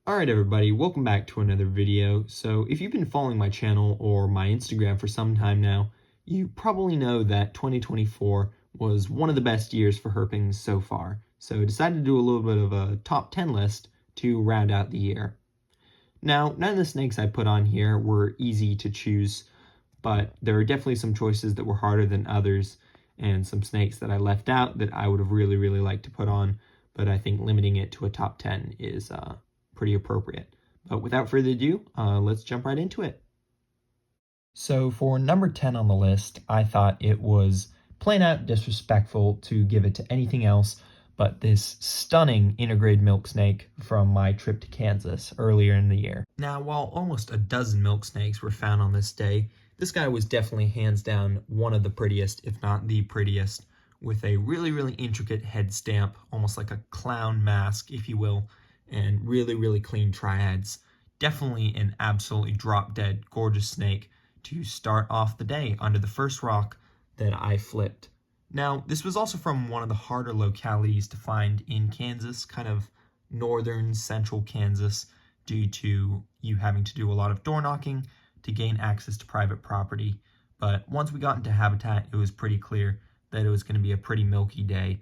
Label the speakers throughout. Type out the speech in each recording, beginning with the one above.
Speaker 1: Alright everybody, welcome back to another video. So if you've been following my channel or my Instagram for some time now, you probably know that 2024 was one of the best years for herping so far. So I decided to do a little bit of a top 10 list to round out the year. Now, none of the snakes I put on here were easy to choose, but there are definitely some choices that were harder than others, and some snakes that I left out that I would have really liked to put on, but I think limiting it to a top 10 is pretty appropriate. But without further ado, let's jump right into it. So for number 10 on the list, I thought it was plain out disrespectful to give it to anything else but this stunning integrated milk snake from my trip to Kansas earlier in the year. Now, while almost a dozen milk snakes were found on this day, this guy was definitely hands down one of the prettiest, if not the prettiest, with a really intricate head stamp, almost like a clown mask, if you will, and really clean triads. Definitely an absolutely drop-dead gorgeous snake to start off the day under the first rock that I flipped. Now, this was also from one of the harder localities to find in Kansas, kind of northern central Kansas, due to you having to do a lot of door knocking to gain access to private property. But once we got into habitat, it was pretty clear that it was going to be a pretty milky day,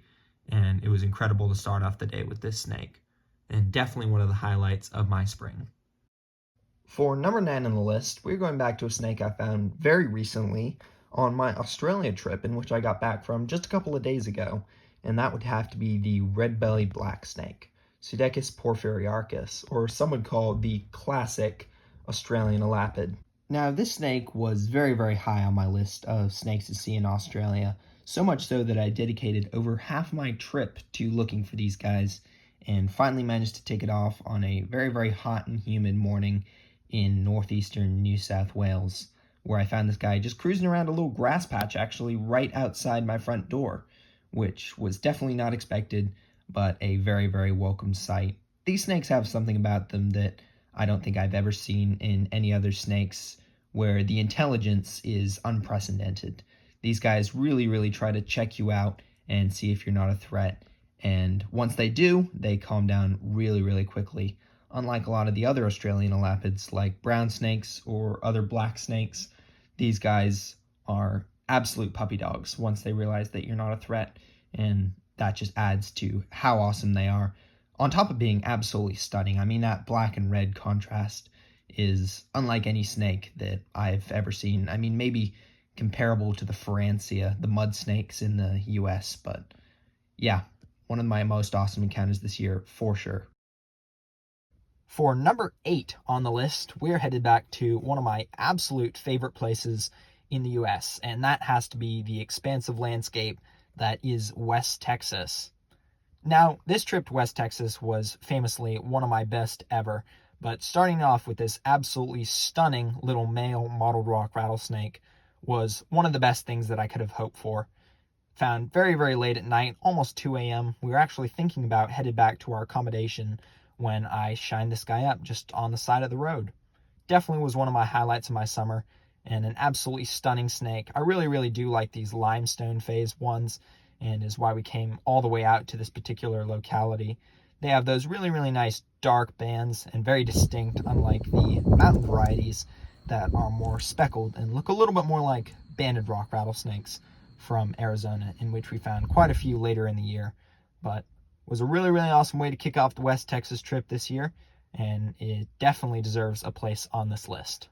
Speaker 1: and it was incredible to start off the day with this snake, and definitely one of the highlights of my spring. For number 9 on the list, we're going back to a snake I found very recently on my Australia trip, in which I got back from just a couple of days ago, and that would have to be the red-bellied black snake, Pseudechis porphyriarchus, or some would call the classic Australian elapid. Now, this snake was very high on my list of snakes to see in Australia, so much so that I dedicated over half my trip to looking for these guys, and finally managed to take it off on a very hot and humid morning in northeastern New South Wales, where I found this guy just cruising around a little grass patch actually right outside my front door, which was definitely not expected, but a very welcome sight. These snakes have something about them that I don't think I've ever seen in any other snakes, where the intelligence is unprecedented. These guys really try to check you out and see if you're not a threat, and once they do, they calm down really quickly. Unlike a lot of the other Australian elapids, like brown snakes or other black snakes, these guys are absolute puppy dogs once they realize that you're not a threat, and that just adds to how awesome they are, on top of being absolutely stunning. I mean, that black and red contrast is unlike any snake that I've ever seen. I mean, maybe comparable to the Ferancia, the mud snakes in the US, but yeah, one of my most awesome encounters this year, for sure. For number 8 on the list, we're headed back to one of my absolute favorite places in the US, and that has to be the expansive landscape that is West Texas. Now, this trip to West Texas was famously one of my best ever, but starting off with this absolutely stunning little male mottled rock rattlesnake was one of the best things that I could have hoped for. Found very late at night, almost 2 a.m. We were actually thinking about headed back to our accommodation when I shined this guy up just on the side of the road. Definitely was one of my highlights of my summer, and an absolutely stunning snake. I really do like these limestone phase ones, and is why we came all the way out to this particular locality. They have those really nice dark bands and very distinct, unlike the mountain varieties that are more speckled and look a little bit more like banded rock rattlesnakes from Arizona, in which we found quite a few later in the year. But was a really awesome way to kick off the West Texas trip this year, and it definitely deserves a place on this list.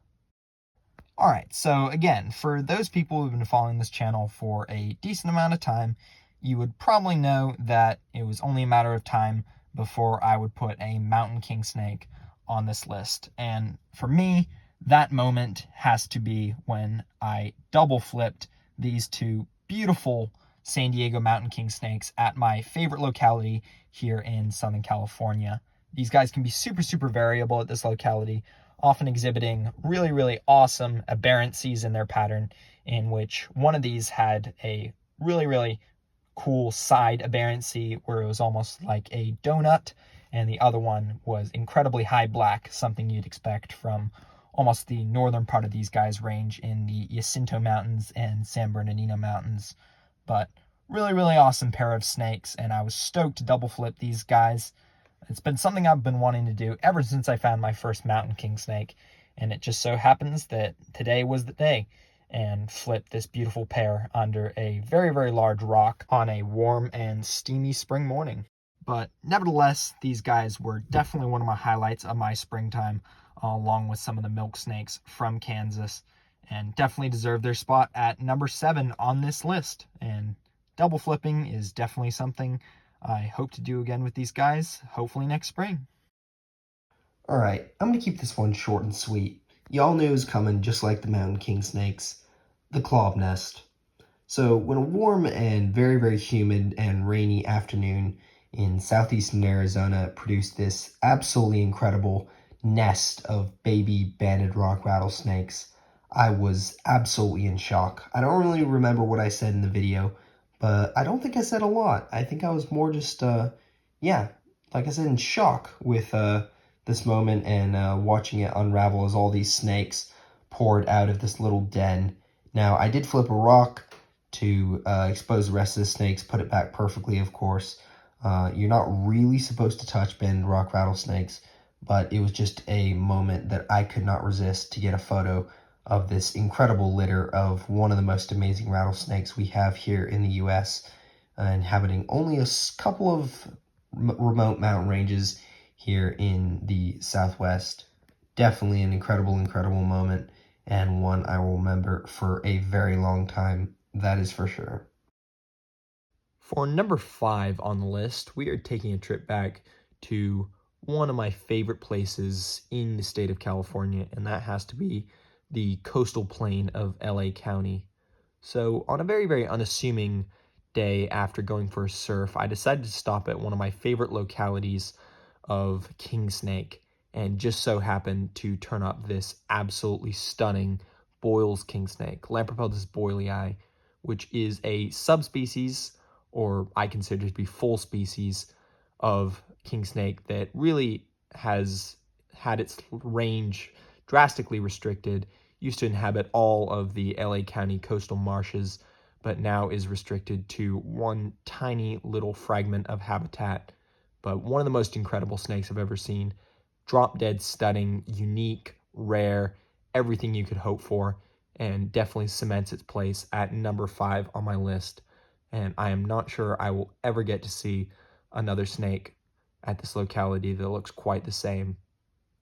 Speaker 1: Alright, so again, for those people who've been following this channel for a decent amount of time, you would probably know that it was only a matter of time before I would put a mountain king snake on this list. And for me, that moment has to be when I double flipped these two beautiful San Diego mountain king snakes at my favorite locality here in Southern California. These guys can be super variable at this locality, often exhibiting really awesome aberrancies in their pattern, in which one of these had a really cool side aberrancy where it was almost like a donut, and the other one was incredibly high black, something you'd expect from almost the northern part of these guys' range in the Jacinto Mountains and San Bernardino Mountains. But really awesome pair of snakes, and I was stoked to double flip these guys. It's been something I've been wanting to do ever since I found my first mountain king snake, and it just so happens that today was the day, and flipped this beautiful pair under a very, very large rock on a warm and steamy spring morning. But nevertheless, these guys were definitely one of my highlights of my springtime, along with some of the milk snakes from Kansas, and definitely deserve their spot at number 7 on this list. And double flipping is definitely something I hope to do again with these guys, hopefully next spring.
Speaker 2: Alright, I'm going to keep this one short and sweet. Y'all knew it was coming just like the mountain king snakes. The claw nest. So when a warm and very, very humid and rainy afternoon in southeastern Arizona produced this absolutely incredible nest of baby banded rock rattlesnakes, I was absolutely in shock. I don't really remember what I said in the video, but I don't think I said a lot. I think I was more just, yeah, like I said, in shock with this moment and watching it unravel as all these snakes poured out of this little den. Now, I did flip a rock to expose the rest of the snakes, put it back perfectly, of course. You're not really supposed to touch banded rock rattlesnakes, but it was just a moment that I could not resist to get a photo of this incredible litter of one of the most amazing rattlesnakes we have here in the U.S., inhabiting only a couple of remote mountain ranges here in the Southwest. Definitely an incredible, incredible moment, and one I will remember for a very long time, that is for sure.
Speaker 1: For number 5 on the list, we are taking a trip back to one of my favorite places in the state of California, and that has to be the coastal plain of LA County. So, on a very, very unassuming day after going for a surf, I decided to stop at one of my favorite localities of king snake, and just so happened to turn up this absolutely stunning Boyle's king snake, Lamprobeltis boylei, which is a subspecies, or I consider it to be full species, of king snake that really has had its range drastically restricted. Used to inhabit all of the LA County coastal marshes, but now is restricted to one tiny little fragment of habitat. But one of the most incredible snakes I've ever seen. Drop dead stunning, unique, rare, everything you could hope for, and definitely cements its place at number 5 on my list. And I am not sure I will ever get to see another snake at this locality that looks quite the same.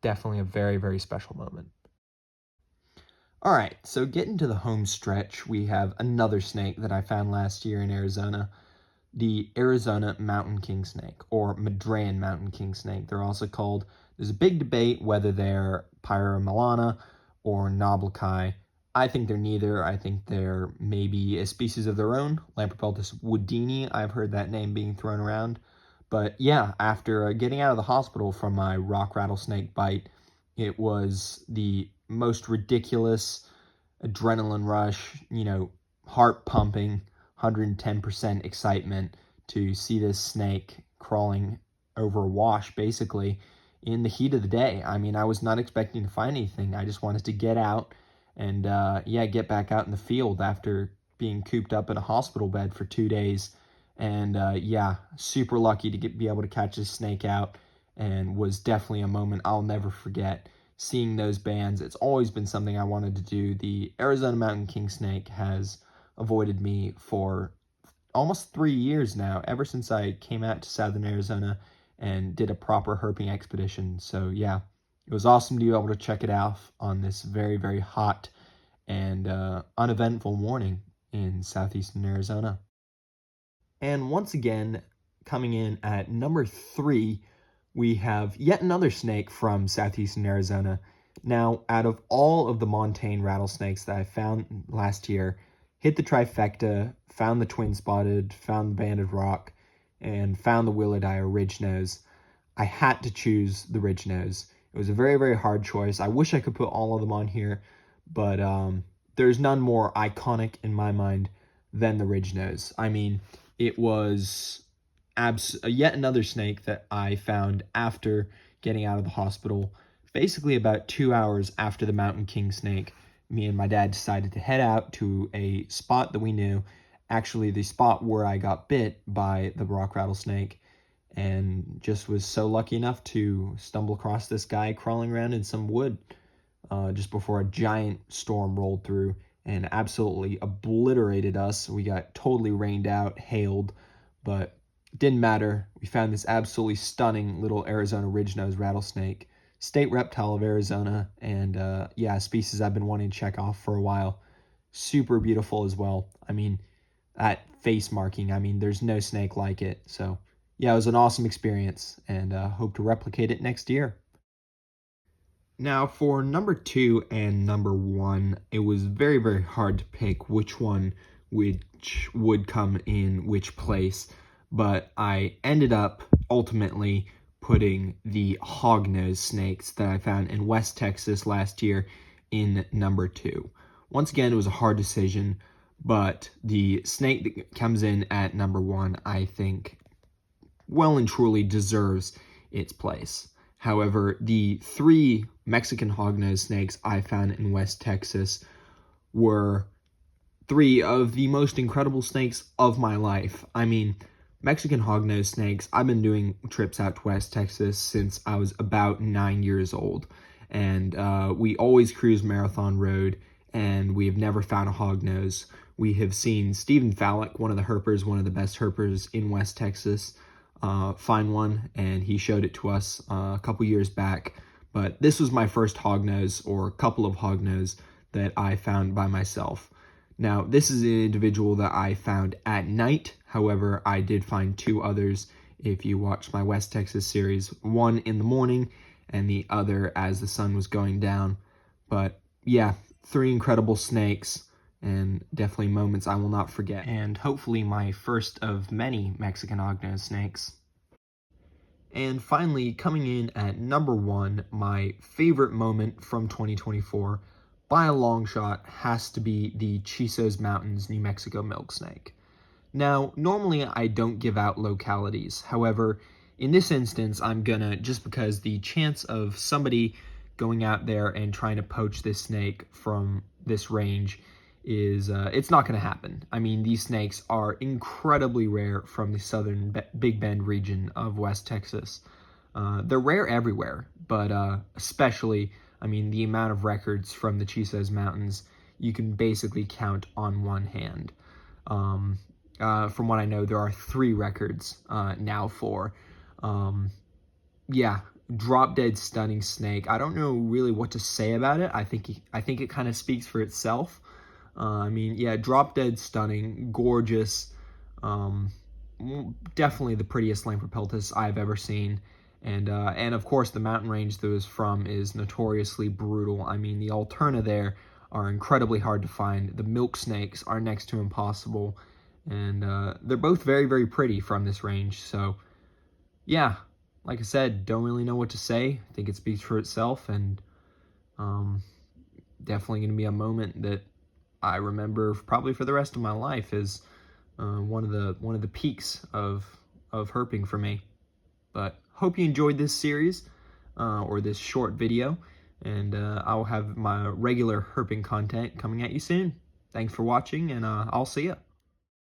Speaker 1: Definitely a very, very special moment. All right, so getting to the home stretch, we have another snake that I found last year in Arizona, the Arizona mountain king snake, or Madrean mountain king snake, they're also called. There's a big debate whether they're Pyromelana or Noblochi. I think they're neither. I think they're maybe a species of their own. Lamprobeltis woodini, I've heard that name being thrown around. But yeah, after getting out of the hospital from my rock rattlesnake bite, it was the most ridiculous adrenaline rush, heart pumping, 110% excitement to see this snake crawling over a wash basically in the heat of the day. I mean, I was not expecting to find anything. I just wanted to get out and, get back out in the field after being cooped up in a hospital bed for 2 days. And, super lucky to be able to catch this snake out, and was definitely a moment I'll never forget. Seeing those bands, it's always been something I wanted to do. The Arizona mountain king snake has avoided me for almost 3 years now, ever since I came out to southern Arizona and did a proper herping expedition. So yeah, it was awesome to be able to check it out on this very, very hot and uneventful morning in southeastern Arizona. And once again, coming in at number 3, we have yet another snake from southeastern Arizona. Now, out of all of the montane rattlesnakes that I found last year, hit the trifecta, found the twin-spotted, found the banded rock, and found the willardi or ridge nose, I had to choose the ridge nose. It was a very, very hard choice. I wish I could put all of them on here, but there's none more iconic in my mind than the ridge nose. I mean, it was yet another snake that I found after getting out of the hospital. Basically, about 2 hours after the mountain king snake, me and my dad decided to head out to a spot that we knew, actually the spot where I got bit by the rock rattlesnake, and just was so lucky enough to stumble across this guy crawling around in some wood just before a giant storm rolled through and absolutely obliterated us. We got totally rained out, hailed, but it didn't matter. We found this absolutely stunning little Arizona ridge-nosed rattlesnake, state reptile of Arizona, and yeah, a species I've been wanting to check off for a while. Super beautiful as well. I mean, that face marking, I mean, there's no snake like it. So yeah, it was an awesome experience, and hope to replicate it next year. Now, for number 2 and number 1, it was very, very hard to pick which one which would come in which place, but I ended up ultimately putting the hognose snakes that I found in West Texas last year in number 2. Once again, it was a hard decision, but the snake that comes in at number 1, I think, well and truly deserves its place. However, the 3 Mexican hognose snakes I found in West Texas were 3 of the most incredible snakes of my life. I mean, Mexican hognose snakes, I've been doing trips out to West Texas since I was about 9 years old. And we always cruise Marathon Road, and we have never found a hognose. We have seen Stephen Fallick, one of the herpers, one of the best herpers in West Texas, find one, and he showed it to us a couple years back. But this was my first hognose, or a couple of hognose, that I found by myself. Now, this is an individual that I found at night. However, I did find 2 others if you watch my West Texas series, one in the morning and the other as the sun was going down. But yeah, 3 incredible snakes, and definitely moments I will not forget. And hopefully my first of many Mexican hognose snakes. And finally, coming in at number 1, my favorite moment from 2024, by a long shot, has to be the Chisos Mountains, New Mexico milk snake. Now, normally I don't give out localities. However, in this instance, I'm gonna, just because the chance of somebody going out there and trying to poach this snake from this range is, it's not gonna happen. I mean, these snakes are incredibly rare from the southern Big Bend region of West Texas. They're rare everywhere, but especially, I mean, the amount of records from the Chisos Mountains, you can basically count on one hand. From what I know, there are 3 records now for. Yeah, drop dead stunning snake. I don't know really what to say about it. I think it kind of speaks for itself. I mean, yeah, drop dead stunning, gorgeous. Definitely the prettiest Lamprepeltis I've ever seen. And of course, the mountain range that it was from is notoriously brutal. I mean, the alterna there are incredibly hard to find. The milk snakes are next to impossible. And they're both very, very pretty from this range. So, yeah, like I said, don't really know what to say. I think it speaks for itself, and definitely going to be a moment that I remember probably for the rest of my life as one of the peaks of herping for me. But hope you enjoyed this series or this short video, and I'll have my regular herping content coming at you soon. Thanks for watching, and I'll see ya.